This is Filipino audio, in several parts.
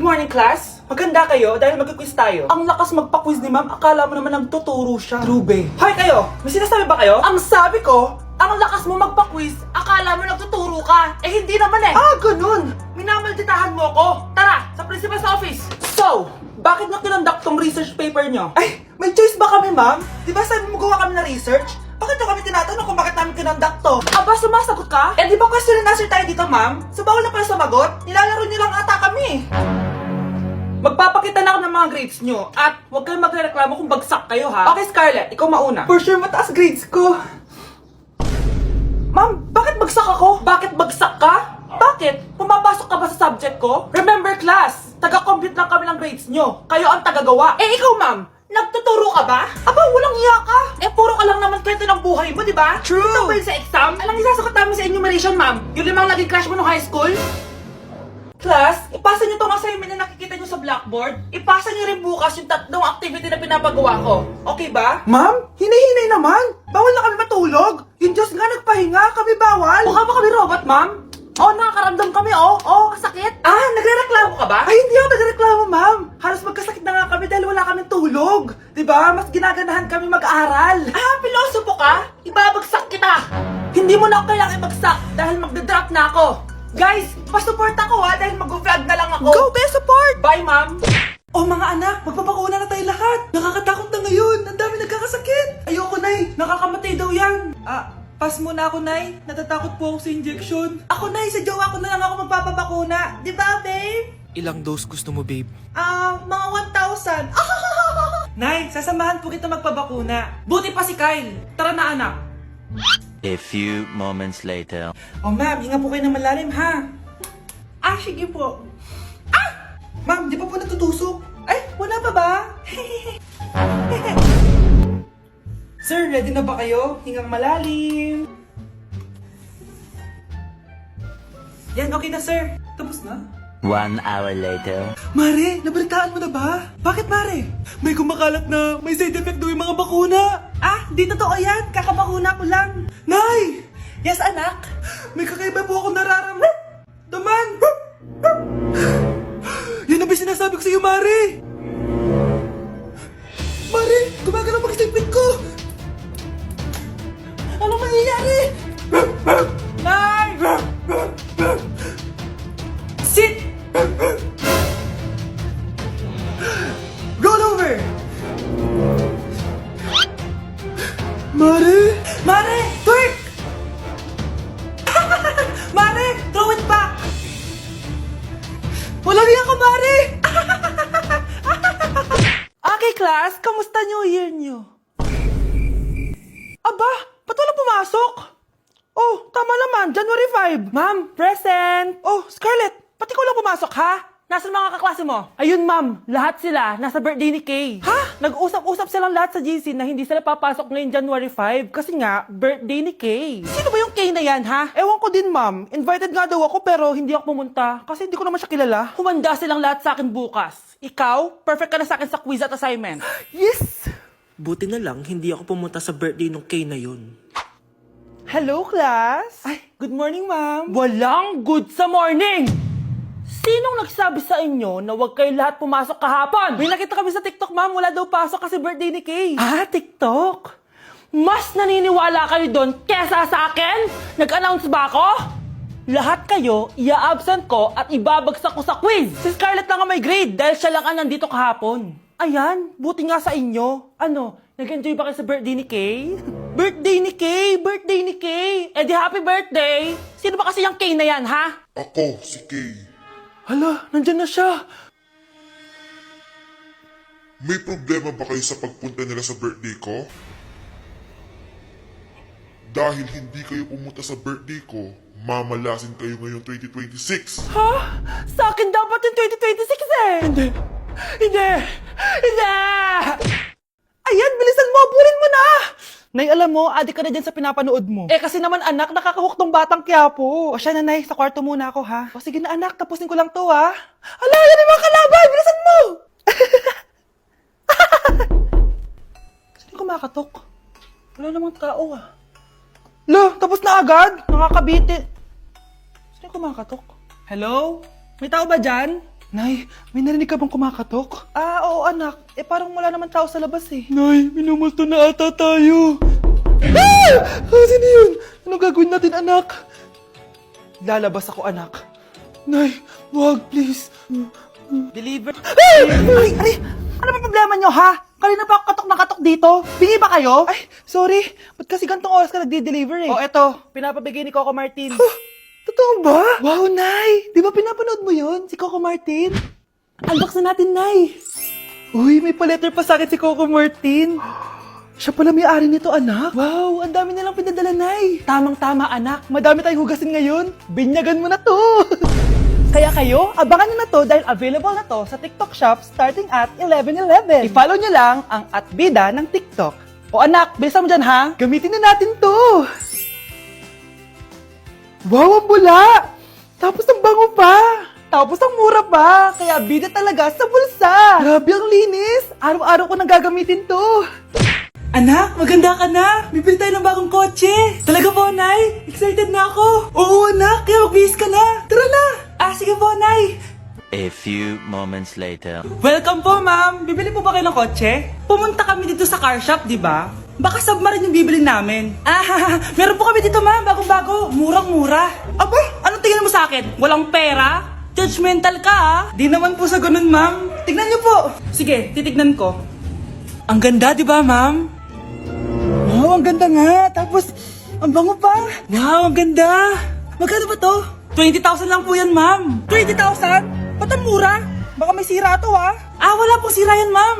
morning, class. Maganda kayo dahil mag-quiz tayo. Ang lakas magpa-quiz ni ma'am, akala mo naman nagtuturo siya. True, Hoy kayo, may sinasabi ba kayo? Ang sabi ko, ang lakas mo magpa-quiz, akala mo nagtuturo ka. Eh hindi naman eh. Ah, ganun. Minamalditahan mo ko. Tara, sa principal's office. So, bakit nyo kinonduct tong research paper nyo? Ay, may choice ba kami, ma'am? Di ba sabi mo gawa kami na research? Bakit nyo kami tinatanong kung bakit namin kinonduct to? Aba, sumasagot ka? Eh di ba question and answer tayo dito, ma'am? So bawal na pala sumagot? Nilalaro nyo lang ata kami. Magpapakita na ako ng mga grades nyo. At huwag kayong magreklamo kung bagsak kayo, ha? Okay, Scarlett, ikaw mauna. For sure, mataas grades ko. Ma'am, bakit bagsak ako? Bakit bagsak ka? Bakit? Pumapasok ka ba sa subject ko? Remember, class, taga-compute lang kami ng grades nyo. Kayo ang tagagawa. Eh, ikaw, ma'am, nagtuturo ka ba? Aba, walang iya ka. Eh, puro ka lang naman kwento ng buhay mo, di ba? True. Ito ba yun sa exam? Alang isasagot namin sa enumeration, ma'am. Yung 5 naging crush mo nung high school? Class, ipasa nyo tong assignment na nakikita nyo sa blackboard. Ipasa nyo rin bukas yung 3 activity na pinapagawa ko. Okay ba? Ma'am, hinay-hinay naman. Bawal na kami matulog. Yung Diyos nga nagpahinga, kami bawal. Mukha ba kami robot, ma'am? Oh, nakakaramdam kami, oh. Oh, kasakit. Ah, nagre-reklamo ka ba? Ay, hindi ako nagre-reklamo, ma'am. Halos magkasakit na nga kami dahil wala kaming tulog. Diba? Mas ginaganahan kami mag-aral. Ah, pilosopo ka? Ibabagsak kita. Hindi mo na ako kailangang ibagsak dahil magdadrop na ako. Guys, pa-support ako ha dahil mag-vlog na lang ako. Go, best support! Bye, ma'am. Oh, mga anak, magpapakuna na tayo lahat. Nakakatakot na ngayon. Ang dami nagkakasakit. Ayoko, Nay. Nakakamatay daw yan. Pass muna ako, Nay. Natatakot po ako sa injection. Ako, Nay. Sa jowa ko na lang ako magpapabakuna. Di ba, babe? Ilang dose gusto mo, babe? Mga 1,000. Nay, sasamahan po kita magpabakuna. Buti pa si Kyle. Tara na, anak. A few moments later. Oh, ma'am, hinga po kayo ng malalim, ha? Sige po. Ma'am, di pa po natutusok? Ay, wala pa ba? Sir, ready na ba kayo? Hingang malalim. Yan, okay na, sir. Tapos na? 1 hour later. Mare, nabalitaan mo na ba? Bakit, Mare? May kumakalat na may side effect daw yung mga bakuna. Di totoo yan. Kakabakuna ko lang. Nay! Yes, anak? May kakaiba po ako nararamdaman. Yan na ba sinasabi ko sa iyo, Mare? Mare, gumagalaw ang isipin ko. Anong mangyayari? Nay! Sit! Roll over! Mare! Mare! Twerk! Mare! Throw it back! Walang iya ka, Mare! Okay, class. Kamusta New Year nyo? Aba! Ba't wala pumasok? Oh, tama naman. January 5. Ma'am, present! Oh, Scarlett! Pati ko lang pumasok, ha? Nasaan mga kaklase mo? Ayun, ma'am. Lahat sila. Nasa birthday ni Kay. Ha? Nag-usap-usap silang lahat sa GC na hindi sila papasok ngayon January 5 kasi nga, birthday ni Kay. Sino ba yung Kay na yan, ha? Ewan ko din, ma'am. Invited nga daw ako pero hindi ako pumunta kasi hindi ko naman siya kilala. Humanda silang lahat sa akin bukas. Ikaw, perfect ka na sa akin sa quiz at assignment. Yes! Buti na lang, hindi ako pumunta sa birthday nung Kay na yun. Hello, class! Ay, good morning, ma'am. Walang good sa morning! Sinong nagsabi sa inyo na huwag kayo lahat pumasok kahapon? May nakita kami sa TikTok, ma'am. Wala daw pasok kasi birthday ni Kay. TikTok? Mas naniniwala kayo doon kesa sa akin? Nag-announce ba ako? Lahat kayo, ia-absent ko at ibabagsak ko sa quiz. Si Scarlett lang ang may grade dahil siya lang ang nandito kahapon. Ayan, buti nga sa inyo. Ano, nag-enjoy ba kayo sa birthday ni Kay? Birthday ni Kay! Birthday ni Kay! Eh di happy birthday! Sino ba kasi yung Kay na yan, ha? Ako, si Kay. Hala, nandyan na siya. May problema ba kayo sa pagpunta nila sa birthday ko? Dahil hindi kayo pumunta sa birthday ko, mamalasin kayo ngayong 2026. Ha? Sa akin dapat yung 2026 eh! Hindi! Hindi! Hindi! Ayan, bilisan mo! Abulin mo na! Nay, alam mo, adik ka na dyan sa pinapanood mo. Eh kasi naman anak, nakakahook tong batang Quiapo. O siya na, Nay, sa kwarto muna ako ha. O sige na anak, tapusin ko lang to ha. Ala, yan yung mga kalaban! Bilisan mo! Sino kumakatok? Wala namang tao ah. Lo, tapos na agad? Nakakabitin. Sino kumakatok? Hello? May tao ba dyan? Nay, may narinig ka bang kumakatok? Oo anak. Parang wala naman tao sa labas eh. Nay, minumulto na ata tayo. Sino yun? Anong gagawin natin anak? Lalabas ako anak. Nay, wag please. Deliver. Ay! Ano ba problema nyo ha? Kanina pa ako katok na katok dito. Bingi ba kayo? Ay, sorry. Ba't kasi gantong oras ka nagde-deliver eh? Eto. Pinapabigay ni Coco Martin. Totoo ba? Wow, Nay! Di ba pinapanood mo yun? Si Coco Martin? Unbox na natin, Nay! Uy, may pa-letter pa sa akin si Coco Martin. Siya pala may-ari nito, anak. Wow, ang dami nilang pinadala, Nay. Tamang-tama, anak. Madami tayong hugasin ngayon. Binyagan mo na to. Kaya kayo, abangan nyo na to dahil available na to sa TikTok Shop starting at 11:11. I-follow nyo lang ang @bida ng TikTok. O anak, bilisan mo dyan ha. Gamitin na natin to. Wow, ang bula! Tapos ang bango pa! Tapos ang mura pa! Kaya bida talaga sa bulsa! Grabe ang linis! Araw-araw ko nang gagamitin to! Anak, maganda ka na! Bibili tayo ng bagong kotse! Talaga po, Nay! Excited na ako! Oo, anak! Kaya magbihis ka na! Tara na! Sige po, Nay! A few moments later. Welcome po, ma'am! Bibili po ba kayo ng kotse? Pumunta kami dito sa car shop, di ba? Baka submarine yung bibili namin. Meron po kami dito, ma'am. Bagong-bago. Murang-mura. Aba, anong tingin mo sa akin? Walang pera? Judgmental ka, ah. Di naman po sa ganun, ma'am. Tignan niyo po. Sige, titignan ko. Ang ganda, di ba, ma'am? Wow, ang ganda nga. Tapos, ang bango pa. Wow, ang ganda. Magkano ba to? 20,000 lang po yan, ma'am. 20,000? Ba't ang mura? Baka may sira to, ah. Wala pong sira yan, ma'am.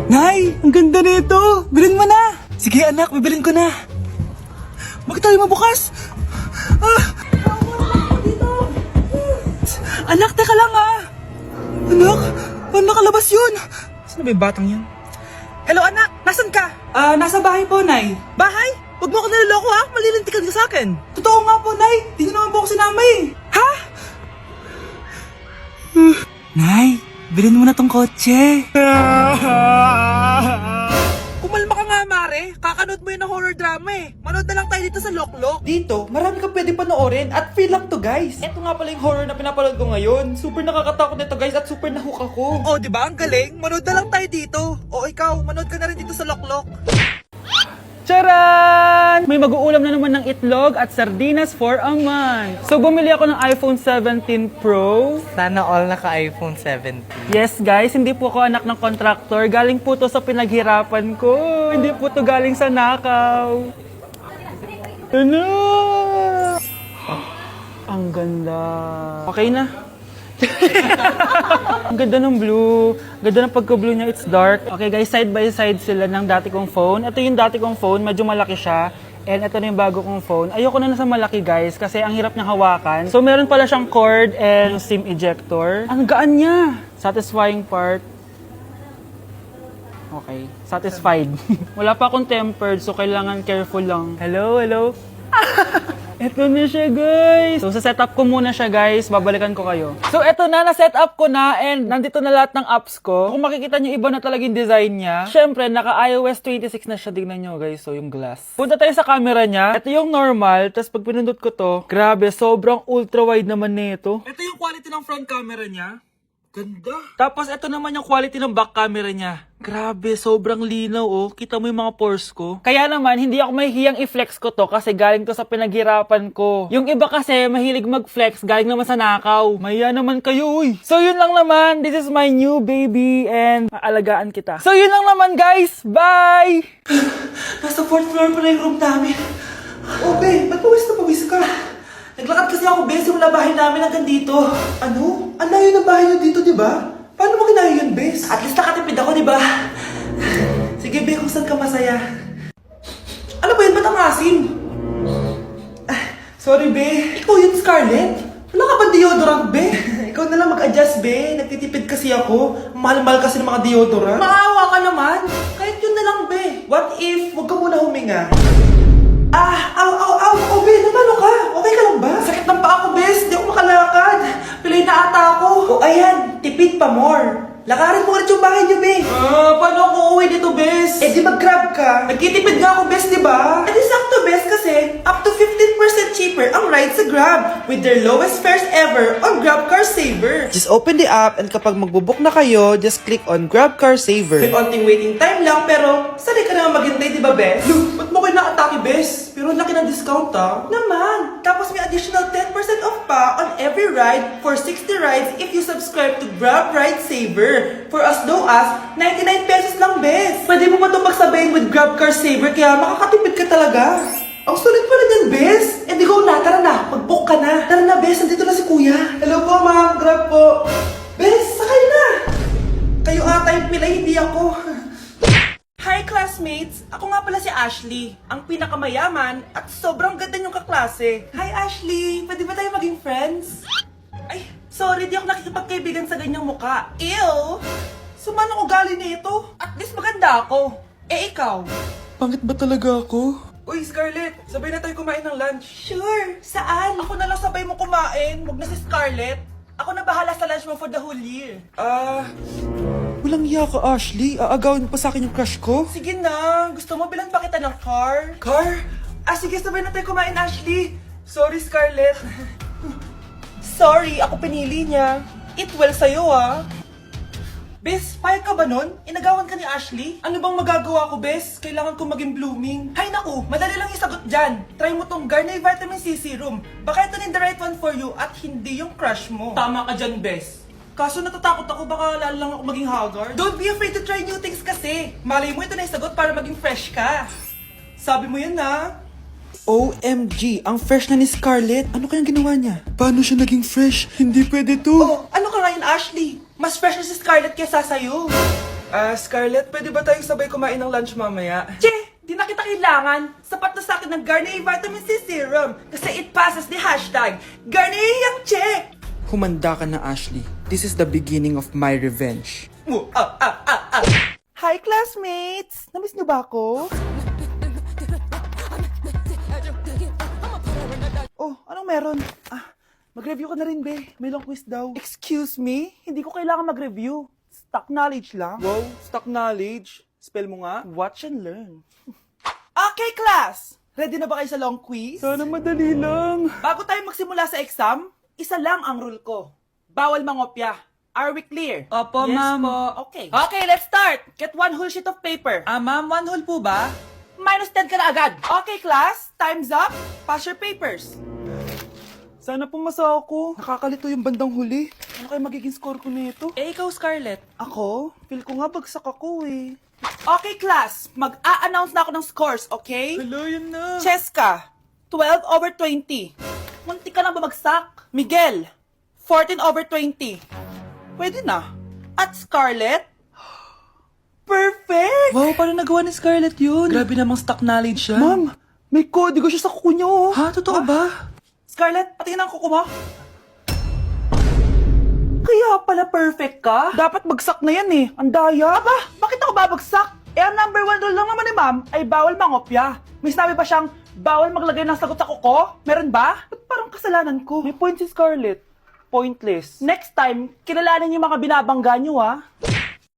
Nay, ang ganda nito. Bilhin mo na. Sige, anak, bibilin ko na. Bakit tayo mabukas? Anak, teka lang, Anak, paano nakalabas yun? Saan na ba yung batang yun? Hello, anak. Nasaan ka? Nasa bahay po, Nay. Bahay? Huwag mo ako naloloko, ha? Malilintikan ka sa akin. Totoo nga po, Nay. Di na naman po ako sinama, eh. Ha? Nay, bilhin mo na tong kotse. Kumalma ka nga, Mare. Kakanood mo yun ng horror drama, eh. Manood na lang tayo dito sa Loklok. Dito, marami ka pwede panoorin at free lang to, guys. Ito nga pala yung horror na pinapanood ko ngayon. Super nakakatakot nito, guys, at super nahook ako. Oh, di ba? Ang galing. Manood na lang tayo dito. O ikaw, manood ka na rin dito sa Loklok. Charan! May mag-uulam na naman ng itlog at sardinas for a month. So, bumili ako ng iPhone 17 Pro. Sana all naka-iPhone 17. Yes, guys, hindi po ako anak ng contractor. Galing po to sa pinaghirapan ko. Hindi po to galing sa nakaw. Ano? Ang ganda. Okay na. Ang ganda ng blue. Ganda ng pagka-blue niya. It's dark. Okay guys, side by side sila ng dati kong phone. Ito yung dati kong phone. Medyo malaki siya. And ito na yung bago kong phone. Ayoko na nasa malaki guys kasi ang hirap niyang hawakan. So meron pala siyang cord and SIM ejector. Ang gaan niya. Satisfying part. Okay. Satisfied. Wala pa akong tempered so kailangan careful lang. Hello, hello. Eto na siya, guys. So, sa setup ko muna siya, guys. Babalikan ko kayo. So, eto na. Na-setup ko na and nandito na lahat ng apps ko. Kung makikita nyo, iba na talaga yung design niya. Siyempre, naka-iOS 26 na siya. Tignan nyo, guys. So, yung glass. Punta tayo sa camera niya. Ito yung normal. Tapos, pag pinundot ko to, grabe, sobrang ultra-wide naman nito. Ito yung quality ng front camera niya. Ganda. Tapos, ito naman yung quality ng back camera niya. Grabe, sobrang linaw, oh. Kita mo yung mga pores ko. Kaya naman, hindi ako mahihiyang i-flex ko to kasi galing to sa pinaghirapan ko. Yung iba kasi, mahilig mag-flex, galing naman sa nakaw. Mahiya naman kayo, uy. So, yun lang naman. This is my new baby and maalagaan kita. So, yun lang naman, guys. Bye! Nasa 4th floor pala yung room namin. Oh, babe, ba't pawis na pawis ka? Naglakad kasi ako, Bes, yung bahay namin hanggang dito. Ano? Ang layo ng bahay nyo dito, di ba? Paano mo kinayo yun, Bes? At least nakatipid ako, di ba? Sige, Be, kung saan ka masaya. Ano ba yun? Ba't ang asim? Sorry, Be. Ikaw yun, Scarlett. Wala ka ba deodorant, Be? Ikaw na lang mag-adjust, Be. Nagtitipid kasi ako. Mahal-mahal kasi ng mga deodorant. Maawa ka naman. Kahit yun na lang, Be. What if, huwag ka muna huminga? Be, napano ka? Okay ka lang ba? Sakit ng paa ko, Bes. Di ako makalakad. Pilay na ata ako. O ayan, tipid pa more. Lakarin mo ulit yung bahay niyo, be. Paano ako uwi dito, bes? Eh di mag-grab ka. Nagtitipid nga ako, bes, di ba? Eh di sakto, bes, kasi up to 15% cheaper ang ride sa Grab with their lowest fares ever on Grab Car Saver. Just open the app and kapag magbubook na kayo, just click on Grab Car Saver. May onting waiting time lang, pero sanay ka naman maghintay, di ba, bes? Look, ba't mo kayo nakatake, bes? Pero ang laki ng discount, Naman! Tapos may additional 10% off pa on every ride for 60 rides if you subscribe to Grab Ride Saver. For as low as 99 pesos lang, bes. Pwede mo pa ito pagsabayin with Grab Car Saver, kaya makakatipid ka talaga. Ang sulit pala niyan, bes. Eh di go na, tara na. Mag-book ka na. Tara na, bes. Nandito na si kuya. Hello po, ma'am. Grab po. Bes, sakay na. Kayo ata yung pilay, hindi ako. Hi classmates! Ako nga pala si Ashley, ang pinakamayaman at sobrang ganda niyong kaklase. Hi Ashley! Pwede ba tayo maging friends? Ay, sorry, di ako nakikipagkaibigan sa ganyang muka. Ew! Sumanong ugali na ito? At least maganda ako. Eh ikaw? Pangit ba talaga ako? Uy Scarlett, sabay na tayo kumain ng lunch. Sure! Saan? Ako na lang sabay mo kumain. Huwag na si Scarlett. Ako na bahala sa lunch mo for the whole year. Walang iya ka, Ashley. Aagawin mo pa sa akin yung crush ko. Sige na. Gusto mo bilan pa kita ng car? Car? Sige, sabay na tayo kumain, Ashley. Sorry, Scarlett. Sorry, ako pinili niya. Eat well sa'yo, Bes, payag ka ba nun? Inagawan ka ni Ashley? Ano bang magagawa ko, Bes? Kailangan ko maging blooming. Hay naku, madali lang yung sagot dyan. Try mo tong Garnier Vitamin C Serum. Baka ito din the right one for you at hindi yung crush mo. Tama ka dyan, Bes. Kaso natatakot ako, baka lalo lang ako maging haggard. Don't be afraid to try new things kasi. Malay mo ito na yung sagot para maging fresh ka. Sabi mo yun na. OMG, ang fresh na ni Scarlett. Ano kayang ginawa niya? Paano siya naging fresh? Hindi pwede to. Oh, ano ka ngayon, Ashley? Mas fresh na si Scarlett kesa sa'yo. Scarlett, pwede ba tayong sabay kumain ng lunch mamaya? Che, di na kita kailangan. Sapat na sa akin ng Garnier Vitamin C Serum. Kasi it passes the hashtag Garnier yang check. Humanda ka na, Ashley. This is the beginning of my revenge. Hi, classmates! Namiss niyo ba ako? Oh, anong meron? Mag-review ka na rin, be. May long quiz daw. Excuse me? Hindi ko kailangan mag-review. Stock knowledge lang. Wow, stock knowledge. Spell mo nga. Watch and learn. Okay, class! Ready na ba kayo sa long quiz? Sana madali lang. Bago tayo magsimula sa exam, isa lang ang rule ko. Bawal mangopya. Are we clear? Opo, Yes ma'am. po. Okay. Okay, let's start. Get one whole sheet of paper. Ma'am, 1 whole po ba? Minus 10 ka na agad. Okay, class. Time's up. Pass your papers. Sana pumasa ako. Nakakalito yung bandang huli. Ano kaya magiging score ko nito? Eh, ikaw, Scarlett. Ako? Feel ko nga bagsak ako eh. Okay, class. Mag-a-announce na ako ng scores, okay? Hello, yun na. Cheska, 12/20. Munti ka lang bumagsak. Miguel, 14/20. Pwede na. At Scarlett, perfect! Wow, paano nagawa ni Scarlett yun? Grabe namang stock knowledge siya. Ma'am, may kodigo siya sa kuko niya oh. Ha? Totoo ba? Scarlett, patingin ang kuko mo. Kaya pala perfect ka? Dapat bagsak na yan eh. Ang daya. Aba, bakit ako babagsak? Eh, ang number 1 rule lang naman ni ma'am ay bawal mangopya. May sinabi ba siyang bawal maglagay ng sagot sa kuko? Meron ba? Ba't parang kasalanan ko? May point si Scarlett. Pointless. Next time, kilalanin yung mga binabangga nyo,